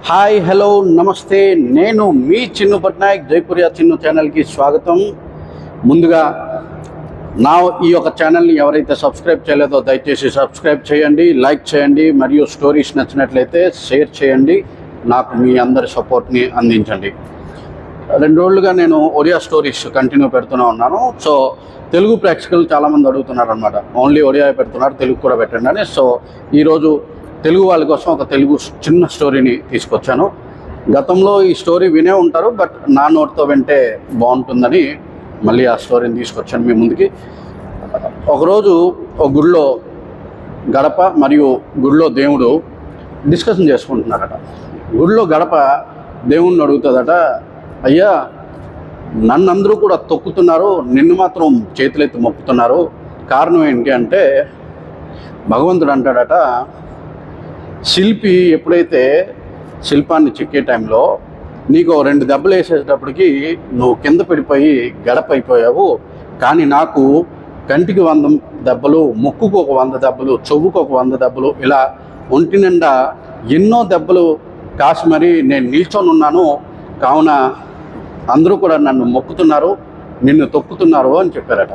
Hi hello నమస్తే, నేను మీ చిన్ను పట్నాయక్. జైపురియా చిన్ను ఛానల్కి స్వాగతం. ముందుగా ఈ యొక్క ఛానల్ని ఎవరైతే సబ్స్క్రైబ్ చేయలేదో దయచేసి సబ్స్క్రైబ్ చేయండి, లైక్ చేయండి, మరియు స్టోరీస్ నచ్చినట్లయితే షేర్ చేయండి. నాకు మీ అందరి సపోర్ట్ని అందించండి. 2 రోజులుగా నేను ఒరియా స్టోరీస్ కంటిన్యూ పెడుతూనే ఉన్నాను. సో తెలుగు ప్రేక్షకులు చాలామంది అడుగుతున్నారు అనమాట, ఓన్లీ ఒరియా పెడుతున్నారు, తెలుగు కూడా పెట్టండి అని. సో ఈరోజు తెలుగు వాళ్ళ కోసం ఒక తెలుగు చిన్న స్టోరీని తీసుకొచ్చాను. గతంలో ఈ స్టోరీ వినే ఉంటారు, బట్ నా నోటితో వింటే బాగుంటుందని మళ్ళీ ఆ స్టోరీని తీసుకొచ్చాను మీ ముందుకి. ఒకరోజు ఒక గుడిలో గడప మరియు గుడిలో దేవుడు డిస్కషన్ చేసుకుంటున్నారట. గుడిలో గడప దేవుణ్ణి అడుగుతుందట, అయ్యా నన్ను అందరూ కూడా తొక్కుతున్నారు, నిన్ను మాత్రం చేతులెత్తి మొక్కుతున్నారు, కారణం ఏంటి అంటే భగవంతుడు అంటాడట, శిల్పి ఎప్పుడైతే శిల్పాన్ని చెక్కే టైంలో నీకు 2 దెబ్బలు వేసేటప్పటికి నువ్వు కింద పడిపోయి గడప అయిపోయావు, కానీ నాకు కంటికి 100 దెబ్బలు, ముక్కుకు ఒక 100 దెబ్బలు, చెవుకు ఒక 100 దెబ్బలు, ఇలా ఒంటి నిండా ఎన్నో దెబ్బలు కాసి మరీ నేను నిల్చొని ఉన్నాను, కావున అందరూ కూడా నన్ను మొక్కుతున్నారు, నిన్ను తొక్కుతున్నారు అని చెప్పారట.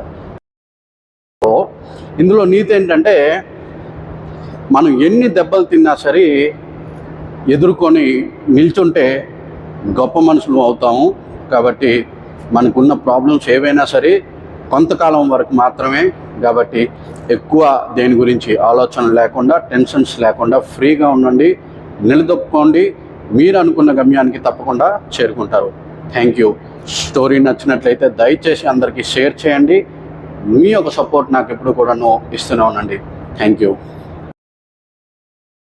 సో ఇందులో నీతి ఏంటంటే, మనం ఎన్ని దెబ్బలు తిన్నా సరే ఎదుర్కొని నిల్చుంటే గొప్ప మనుషులు అవుతాము. కాబట్టి మనకున్న ప్రాబ్లమ్స్ ఏవైనా సరే కొంతకాలం వరకు మాత్రమే. కాబట్టి ఎక్కువ దేని గురించి ఆలోచన లేకుండా, టెన్షన్స్ లేకుండా ఫ్రీగా ఉండండి, నిలదొక్కుకోండి, మీరు అనుకున్న గమ్యానికి తప్పకుండా చేరుకుంటారు. Thank you. స్టోరీ నచ్చినట్లయితే దయచేసి అందరికీ షేర్ చేయండి. మీ యొక్క సపోర్ట్ నాకు ఎప్పుడు కూడాను ఇస్తూనే ఉండండి. Thank you.